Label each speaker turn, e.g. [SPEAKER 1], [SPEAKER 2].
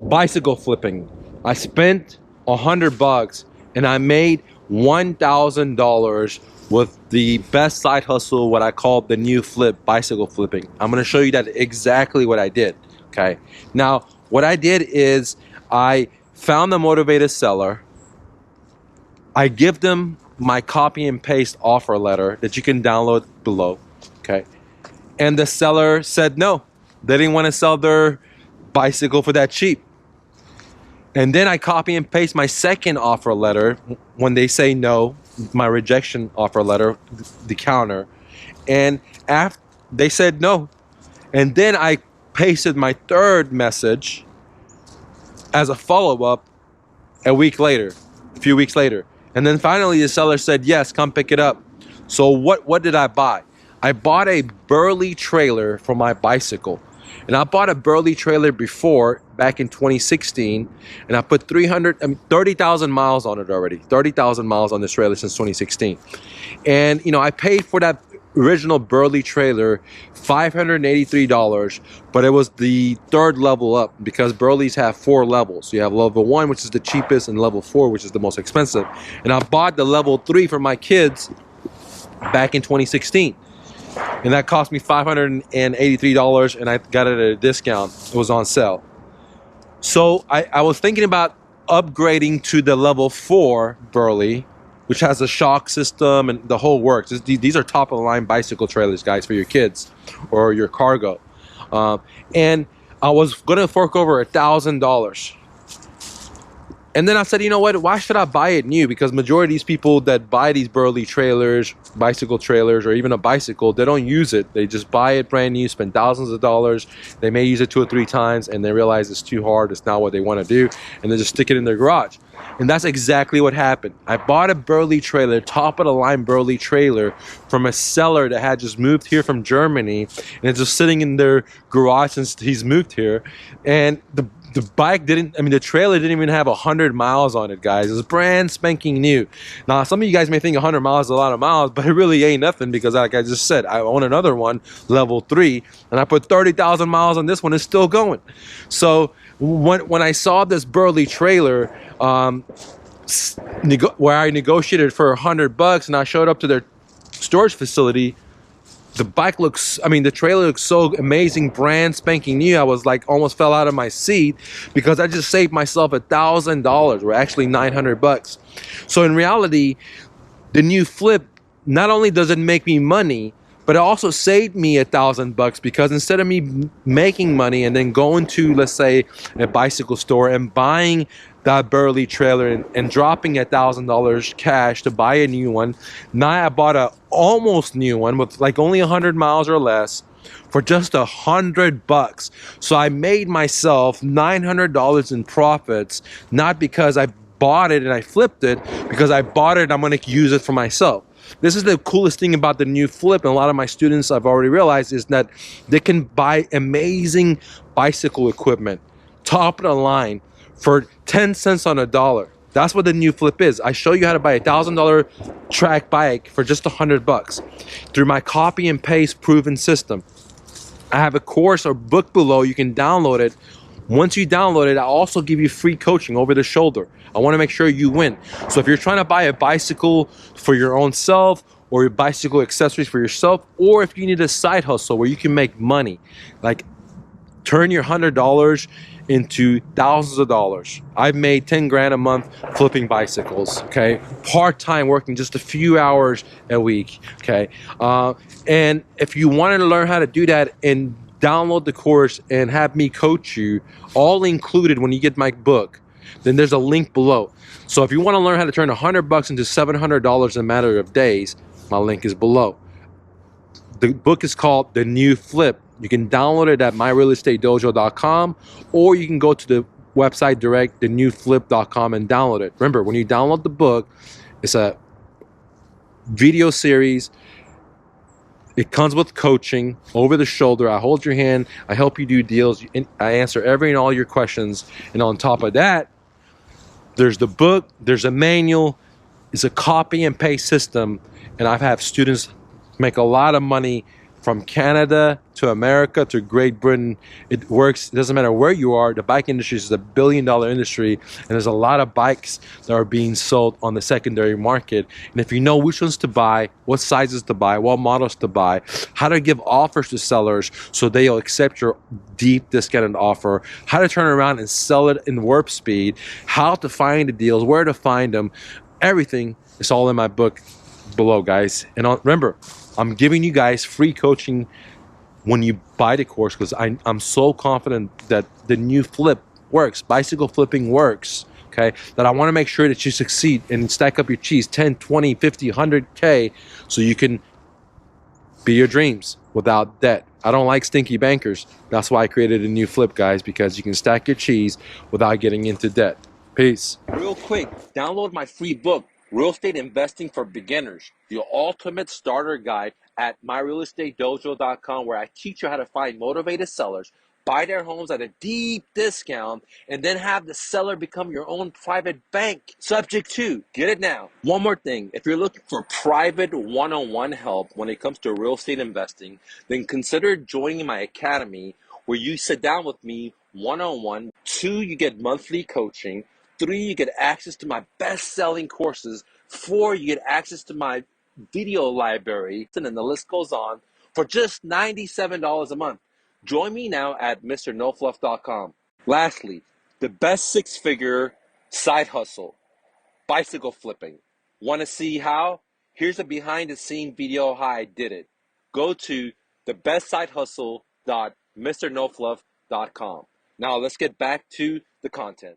[SPEAKER 1] bicycle flipping. I spent $100 and I made $1,000 with the best side hustle, what I call the new flip, bicycle flipping. I'm gonna show you that exactly what I did, okay? Now, what I did is I found the motivated seller. I give them my copy and paste offer letter that you can download below, okay? And the seller said no. They didn't want to sell their bicycle for that cheap. And then I copy and paste my second offer letter when they say no, my rejection offer letter, the counter. And after they said no. And then I pasted my third message as a follow-up a few weeks later. And then finally the seller said, yes, come pick it up. So what did I buy? I bought a Burley trailer for my bicycle. And I bought a Burley trailer before, back in 2016, and I put 30,000 miles on it already. 30,000 miles on this trailer since 2016. And you know, I paid for that original Burley trailer $583, but it was the third level up because Burleys have 4 levels. You have level 1, which is the cheapest, and level 4, which is the most expensive. And I bought the level 3 for my kids back in 2016. And that cost me $583, and I got it at a discount. It was on sale. So I was thinking about upgrading to the level 4 Burley, which has a shock system and the whole works. These are top of the line bicycle trailers, guys, for your kids or your cargo. And I was gonna fork over $1,000. And then I said, you know what, why should I buy it new? Because majority of these people that buy these Burley trailers, bicycle trailers, or even a bicycle, they don't use it. They just buy it brand new, spend thousands of dollars. They may use it 2 or 3 times and they realize it's too hard, it's not what they want to do, and they just stick it in their garage. And that's exactly what happened. I bought a Burley trailer, top of the line Burley trailer, from a seller that had just moved here from Germany, and it's just sitting in their garage since he's moved here. And the trailer didn't even have 100 miles on it, guys. It was brand spanking new. Now, some of you guys may think 100 miles is a lot of miles, but it really ain't nothing because, like I just said, I own another one, level 3, and I put 30,000 miles on this one. It's still going. So when I saw this Burley trailer, where I negotiated for $100, and I showed up to their storage facility, the trailer looks so amazing, brand spanking new. I was like, almost fell out of my seat because I just saved myself $1,000, or actually $900. So in reality, the new flip, not only does it make me money, but it also saved me $1,000 because instead of me making money and then going to, let's say, a bicycle store and buying that Burley trailer and dropping $1,000 cash to buy a new one, now I bought a almost new one with like only 100 miles or less for just $100. So I made myself $900 in profits, not because I bought it and I flipped it, because I bought it and I'm going to use it for myself. This is the coolest thing about the new flip, and a lot of my students, I've already realized, is that they can buy amazing bicycle equipment, top of the line, for 10 cents on a dollar. That's what the new flip is. I show you how to buy a $1,000 track bike for just $100 through my copy and paste proven system. I have a course or book below. You can download it. Once you download it, I also give you free coaching over the shoulder. I want to make sure you win. So if you're trying to buy a bicycle for your own self, or your bicycle accessories for yourself, or if you need a side hustle where you can make money, like turn your $100 into thousands of dollars. I've made 10 grand a month flipping bicycles, okay? Part-time, working just a few hours a week, okay? And if you want to learn how to do that and download the course and have me coach you, all included when you get my book, then there's a link below. So if you want to learn how to turn $100 into $700 in a matter of days, my link is below. The book is called The New Flip. You can download it at myrealestatedojo.com, or you can go to the website direct, thenewflip.com, and download it. Remember, when you download the book, it's a video series. It comes with coaching over the shoulder. I hold your hand. I help you do deals. I answer every and all your questions. And on top of that, there's the book, there's a manual, it's a copy and paste system. And I've had students make a lot of money from Canada to America to Great Britain. It works. It doesn't matter where you are. The bike industry is a billion-dollar industry, and there's a lot of bikes that are being sold on the secondary market. And if you know which ones to buy, what sizes to buy, what models to buy, how to give offers to sellers so they'll accept your deep discounted offer, how to turn around and sell it in warp speed, how to find the deals, where to find them, everything is all in my book below, guys. And remember, I'm giving you guys free coaching when you buy the course because I'm so confident that the new flip works, bicycle flipping works, okay, that I want to make sure that you succeed and stack up your cheese 10, 20, 50, 100K so you can be your dreams without debt. I don't like stinky bankers. That's why I created a new flip, guys, because you can stack your cheese without getting into debt. Peace. Real quick, download my free book, Real Estate Investing for Beginners, the ultimate starter guide at myrealestatedojo.com, where I teach you how to find motivated sellers, buy their homes at a deep discount, and then have the seller become your own private bank. Subject to, get it now. One more thing, if you're looking for private one-on-one help when it comes to real estate investing, then consider joining my academy where you sit down with me one-on-one. 2, you get monthly coaching. 3, you get access to my best-selling courses. 4, you get access to my video library, and then the list goes on for just $97 a month. Join me now at mrnofluff.com. Lastly, the best six-figure side hustle, bicycle flipping. Want to see how? Here's a behind-the-scene video how I did it. Go to thebestsidehustle.mrnofluff.com. Now let's get back to the content.